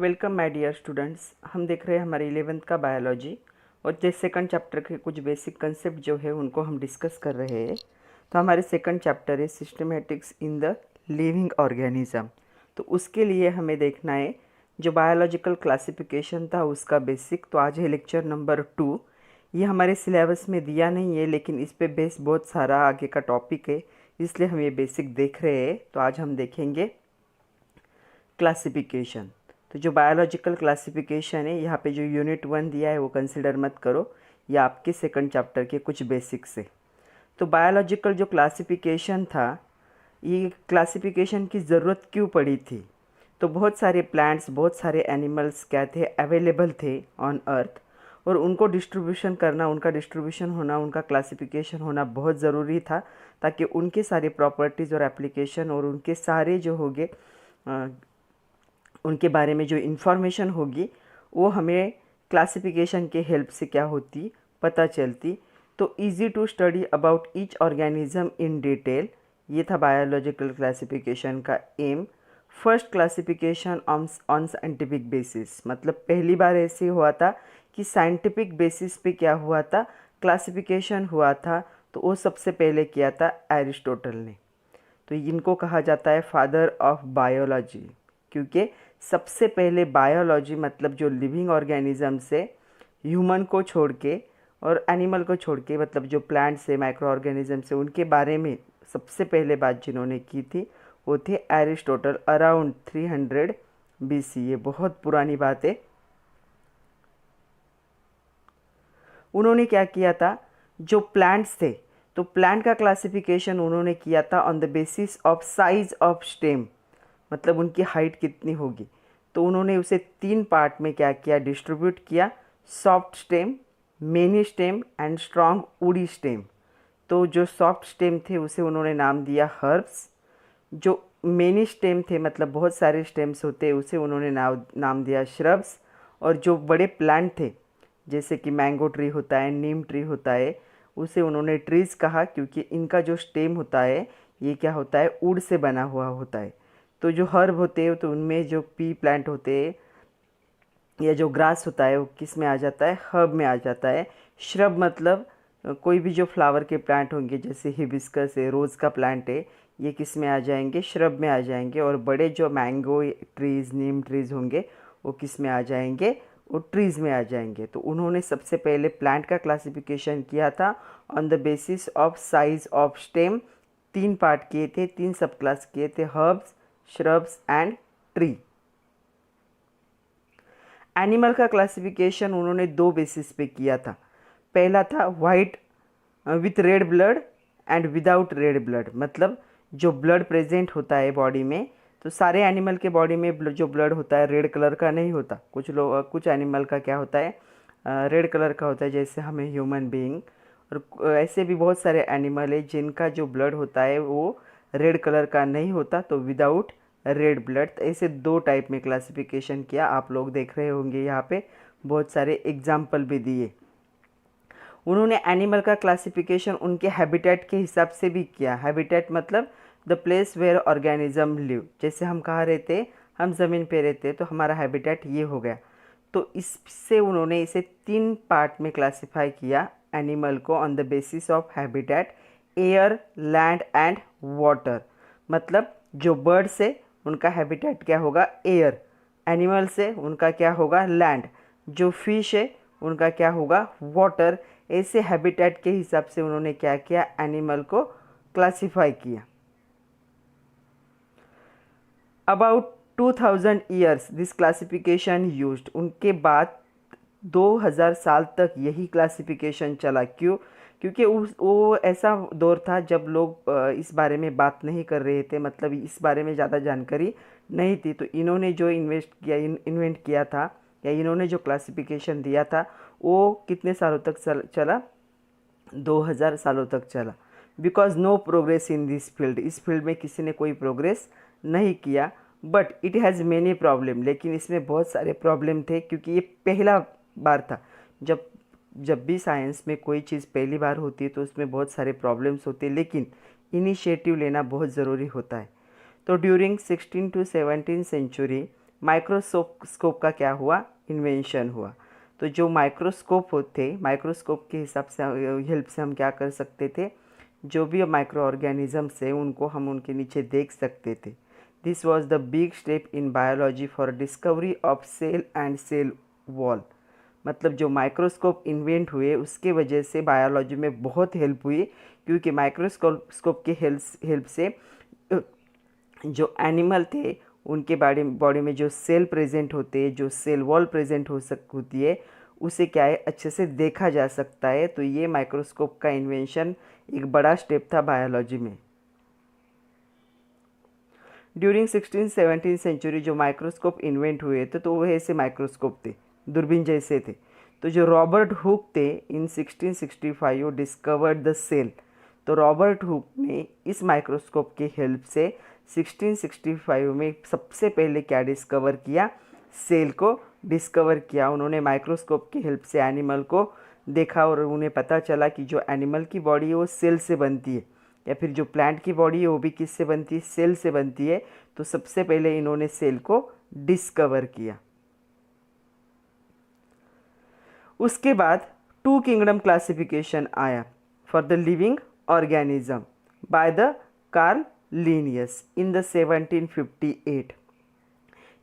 Welcome my dear students. हम देख रहे हैं हमारे 11th का बायोलॉजी और जो सेकंड चैप्टर के कुछ बेसिक कंसेप्ट जो है उनको हम डिस्कस कर रहे हैं। तो हमारे सेकंड चैप्टर है systematics in the living organism. तो उसके लिए हमें देखना है जो बायोलॉजिकल क्लासिफिकेशन था उसका बेसिक। तो आज है लेक्चर नंबर 2। ये हमारे सिलेबस में दिया नहीं है लेकिन इस पे बेस बहुत सारा आगे का टॉपिक है, इसलिए हम ये बेसिक देख रहे हैं। तो आज हम देखेंगे क्लासिफिकेशन। तो जो बायोलॉजिकल क्लासिफिकेशन है यहाँ पे जो यूनिट 1 दिया है वो कंसिडर मत करो, ये आपके सेकंड चैप्टर के कुछ बेसिक्स है। तो बायोलॉजिकल जो क्लासिफिकेशन था, ये क्लासिफिकेशन की ज़रूरत क्यों पड़ी थी? तो बहुत सारे प्लांट्स, बहुत सारे एनिमल्स क्या थे, अवेलेबल थे ऑन अर्थ, और उनको डिस्ट्रीब्यूशन करना, उनका डिस्ट्रीब्यूशन होना, उनका क्लासिफिकेशन होना बहुत ज़रूरी था ताकि उनके सारे प्रॉपर्टीज़ और एप्लीकेशन और उनके सारे जो होंगे उनके बारे में जो इन्फॉर्मेशन होगी वो हमें क्लासिफिकेशन के हेल्प से क्या होती, पता चलती। तो easy to study about each organism in detail, ये था बायोलॉजिकल क्लासिफिकेशन का aim. First classification on scientific basis, मतलब पहली बार ऐसे हुआ था कि साइंटिफिक बेसिस पे क्या हुआ था, क्लासिफिकेशन हुआ था। तो वो सबसे पहले किया था एरिस्टोटल ने। तो इनको कहा जाता है फादर ऑफ बायोलॉजी, क्योंकि सबसे पहले बायोलॉजी मतलब जो लिविंग ऑर्गेनिज्म से ह्यूमन को छोड़ के और एनिमल को छोड़ के, मतलब जो प्लांट्स से, माइक्रो ऑर्गेनिज्म से, उनके बारे में सबसे पहले बात जिन्होंने की थी वो थे एरिस्टोटल, अराउंड 300 BC। ये बहुत पुरानी बात है। उन्होंने क्या किया था, जो प्लांट्स थे तो प्लांट का क्लासिफिकेशन उन्होंने किया था on the basis of size of stem, मतलब उनकी हाइट कितनी होगी। तो उन्होंने उसे 3 पार्ट में क्या किया, डिस्ट्रीब्यूट किया, soft stem, many stem and strong woody stem. तो जो सॉफ्ट स्टेम थे उसे उन्होंने नाम दिया हर्ब्स, जो मेनी स्टेम थे मतलब बहुत सारे स्टेम्स होते उसे उन्होंने नाम दिया श्रब्स, और जो बड़े प्लांट थे जैसे कि मैंगो ट्री होता है, नीम ट्री होता है, उसे उन्होंने ट्रीज़ कहा, क्योंकि इनका जो स्टेम होता है ये क्या होता है, वुड से बना हुआ होता है। तो जो हर्ब होते हैं तो उनमें जो पी प्लांट होते हैं या जो ग्रास होता है वो किस में आ जाता है, हर्ब में आ जाता है। श्रब मतलब कोई भी जो फ्लावर के प्लांट होंगे जैसे हिबिस्कस है, रोज़ का प्लांट है, ये किस में आ जाएंगे, श्रब में आ जाएंगे। और बड़े जो मैंगो ट्रीज़, नीम ट्रीज़ होंगे वो किस में आ जाएंगे, वो ट्रीज़ में आ जाएंगे। तो उन्होंने सबसे पहले प्लांट का क्लासिफिकेशन किया था on the basis of size of stem. 3 part किए थे, 3 सब क्लास किए थे, herbs, shrubs and tree. Animal का क्लासिफिकेशन उन्होंने 2 बेसिस पे किया था। पहला था white with red blood and without red blood, मतलब जो ब्लड प्रेजेंट होता है बॉडी में। तो सारे एनिमल के बॉडी में जो ब्लड होता है रेड कलर का नहीं होता, कुछ एनिमल का क्या होता है, रेड कलर का होता है, जैसे हमें ह्यूमन बीइंग। और ऐसे भी बहुत सारे एनिमल है जिनका जो ब्लड होता है वो रेड कलर का नहीं होता, तो विदाउट रेड ब्लड। ऐसे 2 टाइप में क्लासिफिकेशन किया, आप लोग देख रहे होंगे यहाँ पे बहुत सारे एग्जाम्पल भी दिए। उन्होंने एनिमल का क्लासिफिकेशन उनके हैबिटेट के हिसाब से भी किया। हैबिटेट मतलब the place where organism live, जैसे हम कहाँ रहते, हम ज़मीन पे रहते तो हमारा हैबिटेट ये हो गया। तो इससे उन्होंने इसे 3 पार्ट में क्लासिफाई किया एनिमल को on the basis of habitat, air, land and water. मतलब जो बर्ड से उनका हैबिटेट क्या होगा, एयर, एनिमल से उनका क्या होगा, लैंड, जो फिश है उनका क्या होगा, वाटर। ऐसे हैबिटेट के हिसाब से उन्होंने क्या किया, एनिमल को क्लासिफाई किया। About 2000 years this classification used, उनके बाद 2000 साल तक यही क्लासिफिकेशन चला। क्यों? क्योंकि वो ऐसा दौर था जब लोग इस बारे में बात नहीं कर रहे थे, मतलब इस बारे में ज़्यादा जानकारी नहीं थी। तो इन्होंने जो इन्वेंट किया था या इन्होंने जो क्लासिफिकेशन दिया था वो कितने सालों तक चला, 2000 सालों तक चला। Because no progress in this field, इस फील्ड में किसी ने कोई प्रोग्रेस नहीं किया। But it has many problem, लेकिन इसमें बहुत सारे प्रॉब्लम थे, क्योंकि ये पहला बार था। जब भी साइंस में कोई चीज़ पहली बार होती है तो उसमें बहुत सारे प्रॉब्लम्स होते हैं, लेकिन इनिशिएटिव लेना बहुत ज़रूरी होता है। तो ड्यूरिंग 16 to 17 सेंचुरी माइक्रोस्कोप का क्या हुआ, इन्वेंशन हुआ। तो जो माइक्रोस्कोप होते, माइक्रोस्कोप के हिसाब से हेल्प से हम क्या कर सकते थे, जो भी माइक्रो ऑर्गेनिजम्स है उनको हम उनके नीचे देख सकते थे। This was the big step in biology for discovery of cell and cell wall. मतलब जो माइक्रोस्कोप इन्वेंट हुए उसके वजह से बायोलॉजी में बहुत हेल्प हुई, क्योंकि माइक्रोस्कोप के हेल्प से जो एनिमल थे उनके बॉडी में जो सेल प्रेजेंट होते हैं, जो सेल वॉल प्रेजेंट होती है, उसे क्या है अच्छे से देखा जा सकता है। तो ये माइक्रोस्कोप का इन्वेंशन एक बड़ा स्टेप था बायोलॉजी में। ड्यूरिंग 16-17 सेंचुरी जो माइक्रोस्कोप इन्वेंट हुए थे तो वो ऐसे माइक्रोस्कोप थे, दूरबीन जैसे थे। तो जो रॉबर्ट हुक थे इन 1665 डिस्कवर्ड द सेल। तो रॉबर्ट हुक ने इस माइक्रोस्कोप की हेल्प से 1665 में सबसे पहले क्या डिस्कवर किया, सेल को डिस्कवर किया। उन्होंने माइक्रोस्कोप की हेल्प से एनिमल को देखा और उन्हें पता चला कि जो एनिमल की बॉडी है वो सेल से बनती है, या फिर जो प्लांट की बॉडी है वो भी किससे बनती है, सेल से बनती है। तो सबसे पहले इन्होंने सेल को डिस्कवर किया। उसके बाद टू किंगडम क्लासिफिकेशन आया for the living organism by the Karl Linnaeus in the 1758।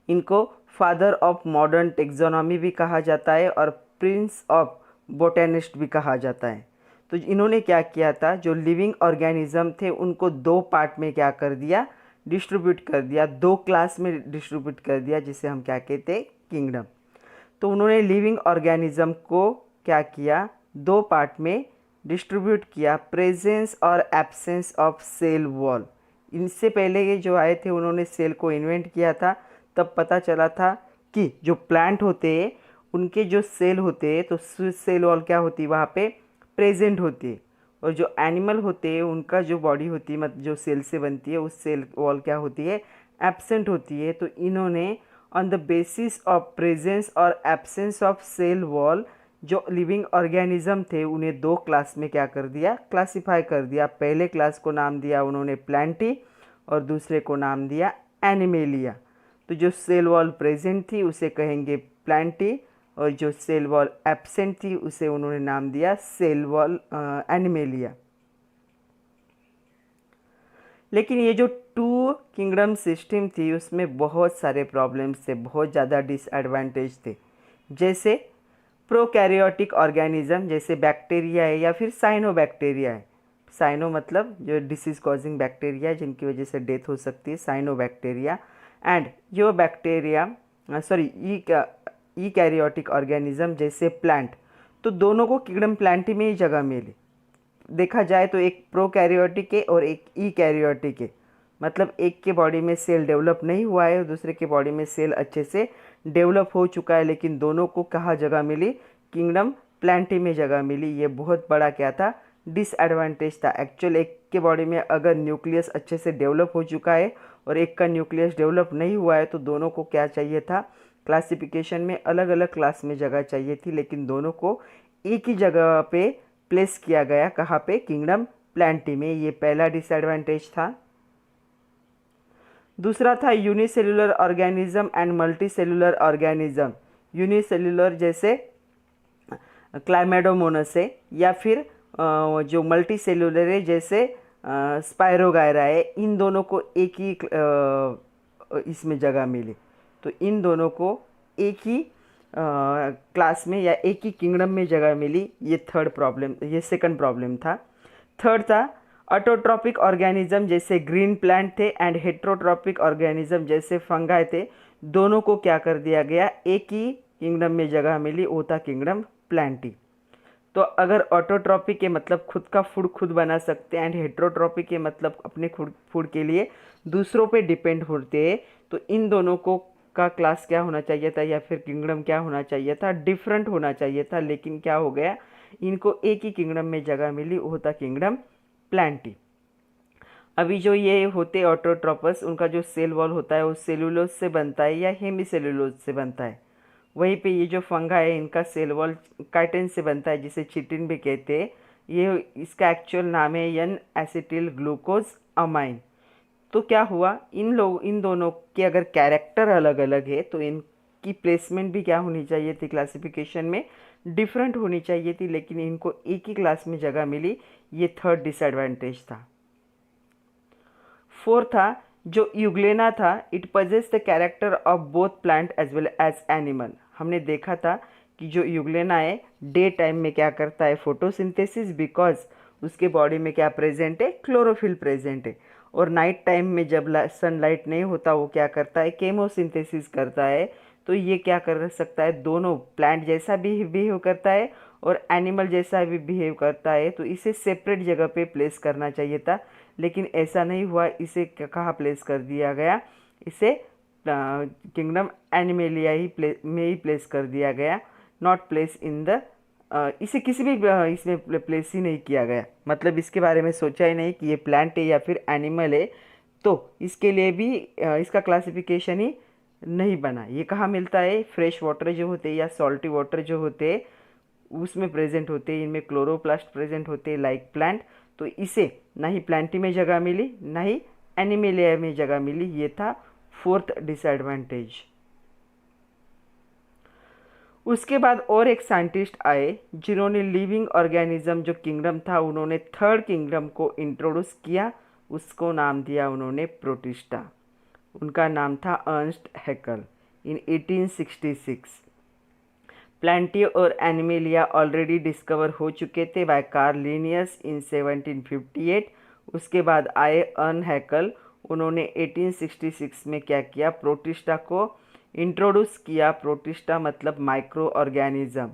इनको फादर ऑफ मॉडर्न टेक्सोनॉमी भी कहा जाता है और प्रिंस ऑफ बोटेनिस्ट भी कहा जाता है। तो इन्होंने क्या किया था, जो लिविंग ऑर्गेनिज्म थे उनको दो पार्ट में क्या कर दिया, डिस्ट्रीब्यूट कर दिया, दो क्लास में डिस्ट्रीब्यूट कर दिया, जिसे हम क्या कहते हैं, किंगडम। तो उन्होंने लिविंग ऑर्गेनिज्म को क्या किया, दो पार्ट में डिस्ट्रीब्यूट किया, प्रेजेंस और एब्सेंस ऑफ सेल वॉल। इनसे पहले ये जो आए थे उन्होंने सेल को इन्वेंट किया था, तब पता चला था कि जो प्लांट होते हैं उनके जो सेल होते हैं तो सेल वॉल क्या होती है वहाँ पे प्रेजेंट होती है, और जो एनिमल होते हैं उनका जो बॉडी होती है मतलब जो सेल से बनती है उस सेल वॉल क्या होती है, एब्सेंट होती है। तो इन्होंने on the basis of presence और एब्सेंस ऑफ सेल वॉल जो लिविंग ऑर्गेनिज्म थे उन्हें दो क्लास में क्या कर दिया, क्लासिफाई कर दिया। पहले क्लास को नाम दिया उन्होंने प्लांटी और दूसरे को नाम दिया एनिमेलिया। तो जो सेल वॉल प्रेजेंट थी उसे कहेंगे प्लांटी, और जो सेल वॉल एब्सेंट थी उसे उन्होंने नाम दिया सेल वॉल एनिमेलिया। लेकिन ये जो टू किंगडम सिस्टम थी उसमें बहुत सारे प्रॉब्लम्स थे, बहुत ज़्यादा डिसएडवांटेज थे। जैसे प्रोकैरियोटिक ऑर्गेनिज्म जैसे बैक्टीरिया है या फिर साइनोबैक्टीरिया है। साइनो मतलब जो डिसीज कॉजिंग बैक्टीरिया जिनकी वजह से डेथ हो सकती है, साइनोबैक्टीरिया। एंड जो बैक्टीरिया ई कैरियोटिक ऑर्गेनिज्म जैसे प्लांट, तो दोनों को किंगडम प्लांटी में ही जगह मिली। देखा जाए तो एक प्रोकैरियोटिक है और एक ई कैरियोटिक है, मतलब एक के बॉडी में सेल डेवलप नहीं हुआ है और दूसरे के बॉडी में सेल अच्छे से डेवलप हो चुका है, लेकिन दोनों को कहाँ जगह मिली, किंगडम प्लांटी में जगह मिली। ये बहुत बड़ा क्या था, डिसएडवांटेज था। एक्चुअल एक के बॉडी में अगर न्यूक्लियस अच्छे से डेवलप हो चुका है और एक का न्यूक्लियस डेवलप नहीं हुआ है तो दोनों को क्या चाहिए था, क्लासिफिकेशन में अलग अलग क्लास में जगह चाहिए थी, लेकिन दोनों को एक ही जगह पे प्लेस किया गया। कहाँ पे, किंगडम प्लांटी में। ये पहला डिसएडवांटेज था। दूसरा था unicellular organism and multicellular organism. Unicellular जैसे क्लाइमेडोमोनस है, या फिर जो मल्टीसेल्युलर है जैसे स्पायरोगायरा है। इन दोनों को एक ही इसमें जगह मिली, तो इन दोनों को एक ही क्लास में या एक ही किंगडम में जगह मिली। ये सेकंड प्रॉब्लम था। थर्ड था ऑटोट्रॉपिक ऑर्गेनिज्म जैसे ग्रीन प्लांट थे एंड हेट्रोट्रॉपिक ऑर्गेनिज्म जैसे फंगाई थे, दोनों को क्या कर दिया गया, एक ही किंगडम में जगह मिली, वो था किंगडम प्लांटी। तो अगर ऑटोट्रॉपिक के मतलब खुद का फूड खुद बना सकते हैं एंड हेट्रोट्रॉपिक के मतलब अपने फूड के लिए दूसरों पे डिपेंड होते हैं, तो इन दोनों को का क्लास क्या होना चाहिए था या फिर किंगडम क्या होना चाहिए था, डिफरेंट होना चाहिए था। लेकिन क्या हो गया, इनको एक ही किंगडम में जगह मिली, वो था किंगडम प्लांटी। अभी जो ये होते ऑटोट्रोपस, उनका जो सेल वॉल होता है वो सेलुलोज से बनता है या हेमीसेलुलोज से बनता है। वहीं पे ये जो फंगा है इनका सेल वॉल काइटिन से बनता है, जिसे चिटिन भी कहते हैं। ये इसका एक्चुअल नाम है एन एसिटिल ग्लूकोज अमाइन। तो क्या हुआ, इन दोनों के अगर कैरेक्टर अलग अलग है तो इनकी प्लेसमेंट भी क्या होनी चाहिए थी, क्लासिफिकेशन में डिफरेंट होनी चाहिए थी, लेकिन इनको एक ही क्लास में जगह मिली। ये थर्ड डिसएडवांटेज था। फोर्थ था, जो यूग्लेना था, it possess the character of both plant as well as animal. हमने देखा था कि जो यूग्लेना है डे टाइम में क्या करता है, फोटोसिंथेसिस, बिकॉज उसके बॉडी में क्या प्रेजेंट है, क्लोरोफिल प्रेजेंट है। और नाइट टाइम में जब सनलाइट नहीं होता वो क्या करता है, केमोसिंथेसिस करता है। तो ये क्या कर सकता है, दोनों प्लांट जैसा भी बिहेव करता है और एनिमल जैसा भी बिहेव करता है। तो इसे सेपरेट जगह पे प्लेस करना चाहिए था, लेकिन ऐसा नहीं हुआ। इसे कहाँ प्लेस कर दिया गया, इसे किंगडम एनिमेलिया में ही प्लेस कर दिया गया, नॉट प्लेस इन द इसे किसी भी इसमें प्लेस ही नहीं किया गया। मतलब इसके बारे में सोचा ही नहीं कि ये प्लांट है या फिर एनिमल है, तो इसके लिए भी इसका क्लासिफिकेशन ही नहीं बना। ये कहाँ मिलता है, फ्रेश वाटर जो होते हैं या सॉल्टी वाटर जो होते हैं उसमें प्रेजेंट होते हैं, इनमें क्लोरोप्लास्ट प्रेजेंट होते हैं लाइक प्लांट। तो इसे ना ही प्लांटी में जगह मिली ना ही एनिमेलिया में जगह मिली। ये था फोर्थ डिसएडवांटेज। उसके बाद और एक साइंटिस्ट आए जिन्होंने लिविंग ऑर्गेनिज्म जो किंगडम था उन्होंने थर्ड किंगडम को इंट्रोड्यूस किया। उसको नाम दिया उन्होंने प्रोटिस्टा। उनका नाम था अर्नस्ट हैकल इन 1866। प्लांटी और एनिमेलिया ऑलरेडी डिस्कवर हो चुके थे बाय कार्ल लिनियस इन 1758। उसके बाद आए अर्न हैकल, उन्होंने 1866 में क्या किया, प्रोटिस्टा को इंट्रोड्यूस किया। प्रोटिस्टा मतलब micro organism,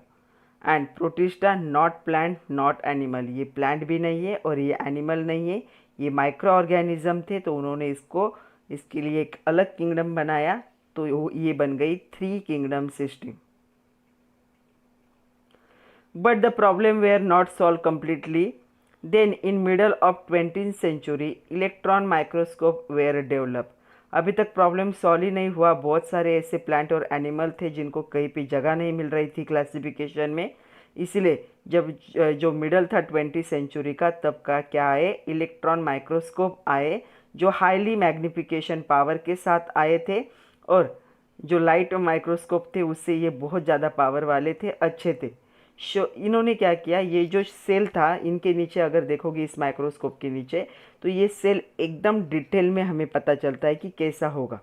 and protista not plant not animal. ये प्लांट भी नहीं है और ये एनिमल नहीं है, ये माइक्रो ऑर्गेनिज्म थे। तो उन्होंने इसके लिए एक अलग किंगडम बनाया। तो ये बन गई three kingdom system. But the problem were not solved completely. Then in middle of 20th century, electron microscope were developed. अभी तक प्रॉब्लम सॉल्व ही नहीं हुआ। बहुत सारे ऐसे प्लांट और एनिमल थे जिनको कहीं पे जगह नहीं मिल रही थी क्लासिफिकेशन में। इसलिए जब जो मिडल था 20th सेंचुरी का, तब का क्या आए, इलेक्ट्रॉन माइक्रोस्कोप आए जो हाईली मैग्निफिकेशन पावर के साथ आए थे। और जो लाइट माइक्रोस्कोप थे उससे ये बहुत ज़्यादा पावर वाले थे, अच्छे थे। इन्होंने क्या किया, ये जो सेल था इनके नीचे अगर देखोगे इस माइक्रोस्कोप के नीचे, तो ये सेल एकदम डिटेल में हमें पता चलता है कि कैसा होगा।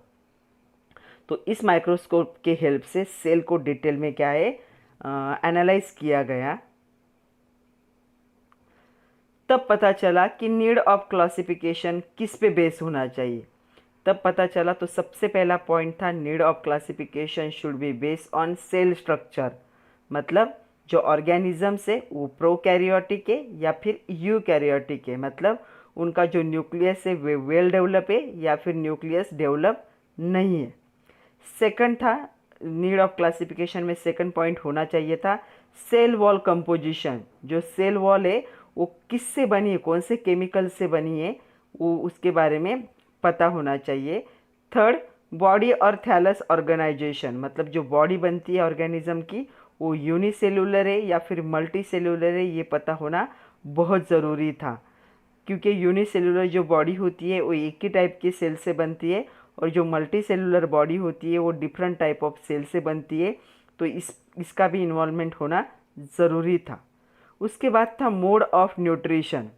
तो इस माइक्रोस्कोप के हेल्प से सेल को डिटेल में क्या है, एनालाइज किया गया। तब पता चला कि नीड ऑफ क्लासिफिकेशन किस पे बेस होना चाहिए। तब पता चला, तो सबसे पहला पॉइंट था need of classification should be based on sale structure. मतलब जो ऑर्गेनिजम्स है वो प्रोकैरियोटिक है या फिर यूकैरियोटिक है, मतलब उनका जो न्यूक्लियस है वे वेल डेवलप है या फिर न्यूक्लियस डेवलप नहीं है। सेकंड था नीड ऑफ क्लासिफिकेशन में सेकंड पॉइंट होना चाहिए था सेल वॉल कंपोजिशन। जो सेल वॉल है वो किससे बनी है, कौन से केमिकल से बनी है, वो उसके बारे में पता होना चाहिए। थर्ड, बॉडी और थैलस ऑर्गेनाइजेशन, मतलब जो बॉडी बनती है ऑर्गेनिज्म की वो यूनिसेलुलर है या फिर मल्टी सेलुलर है, ये पता होना बहुत ज़रूरी था। क्योंकि यूनिसेलुलर जो बॉडी होती है वो एक ही टाइप के सेल से बनती है और जो मल्टी सेलुलर बॉडी होती है वो डिफरेंट टाइप ऑफ सेल से बनती है। तो इसका भी इन्वॉल्वमेंट होना ज़रूरी था। उसके बाद था mode of nutrition.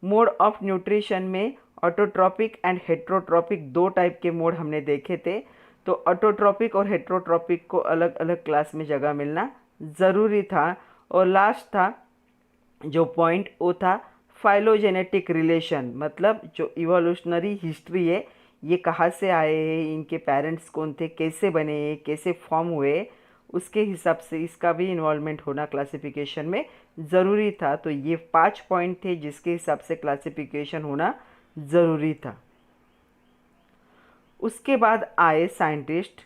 Mode of nutrition में ऑटोट्रॉपिक एंड हेट्रोट्रॉपिक दो टाइप के मोड हमने देखे थे। तो ऑटोट्रॉपिक और हेट्रोट्रॉपिक को अलग अलग क्लास में जगह मिलना ज़रूरी था। और लास्ट था जो पॉइंट वो था फाइलोजेनेटिक रिलेशन, मतलब जो इवोल्यूशनरी हिस्ट्री है, ये कहाँ से आए हैं, इनके पेरेंट्स कौन थे, कैसे बने, कैसे फॉर्म हुए, उसके हिसाब से इसका भी इन्वॉल्वमेंट होना क्लासिफिकेशन में ज़रूरी था। तो ये 5 पॉइंट थे जिसके हिसाब से क्लासिफिकेशन होना ज़रूरी था। उसके बाद आए साइंटिस्ट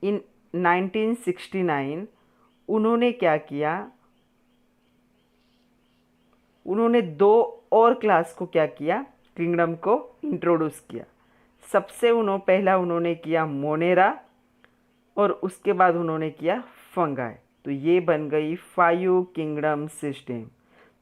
इन 1969। उन्होंने क्या किया, उन्होंने दो और क्लास को क्या किया, किंगडम को इंट्रोड्यूस किया। सबसे पहला उन्होंने किया मोनेरा और उसके बाद उन्होंने किया फंगाई। तो ये बन गई 5 किंगडम सिस्टम।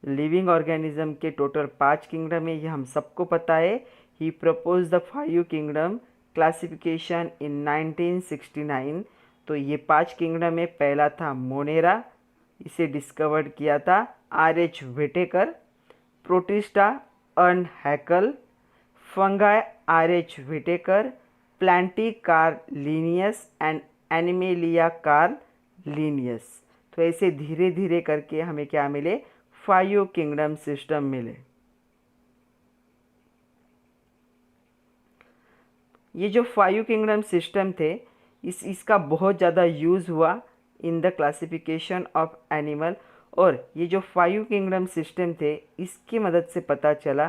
लिविंग ऑर्गेनिज्म के टोटल 5 किंगडम है, ये हम सबको पता है। He propose the 5 kingdom classification in 1969। तो ये 5 किंगडम में पहला था मोनेरा, इसे डिस्कवर्ड किया था R.H. Whittaker. Protista Ernst Haeckel, fungi R.H. Whittaker, plantae Carl Linnaeus and animalia Carl Linnaeus. तो ऐसे धीरे धीरे करके हमें क्या मिले, 5 किंगडम सिस्टम मिले। ये जो 5 किंगडम सिस्टम थे, इसका बहुत ज़्यादा यूज़ हुआ in the classification of animal. और ये जो 5 किंगडम सिस्टम थे, इसकी मदद से पता चला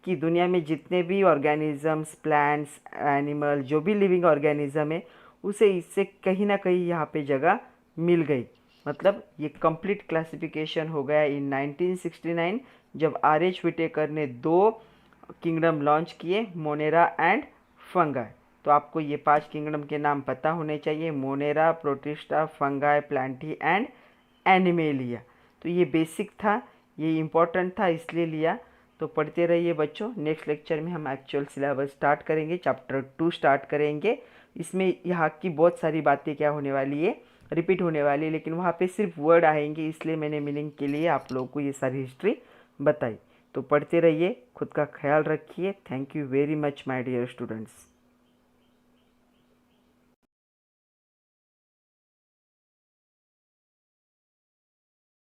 कि दुनिया में जितने भी ऑर्गेनिजम्स, प्लांट्स, एनिमल, जो भी लिविंग ऑर्गेनिज्म है, उसे इससे कहीं ना कहीं यहाँ पे जगह मिल गई। मतलब ये कंप्लीट क्लासिफिकेशन हो गया इन 1969, जब R.H. व्हिटेकर ने 2 किंगडम लॉन्च किए, मोनेरा एंड फंगाई। तो आपको ये 5 किंगडम के नाम पता होने चाहिए, Monera, protista, fungi, Plantae and animalia. तो ये बेसिक था, ये इम्पोर्टेंट था इसलिए लिया। तो पढ़ते रहिए बच्चों। नेक्स्ट लेक्चर में हम एक्चुअल सिलेबस स्टार्ट करेंगे, चैप्टर 2 स्टार्ट करेंगे। इसमें यहाँ की बहुत सारी बातें क्या होने वाली है, रिपीट होने वाली है, लेकिन वहाँ पे सिर्फ वर्ड आएंगे, इसलिए मैंने मीनिंग के लिए आप लोगों को ये सारी हिस्ट्री बताई। तो पढ़ते रहिए, खुद का ख्याल रखिए। Thank you very much my dear students.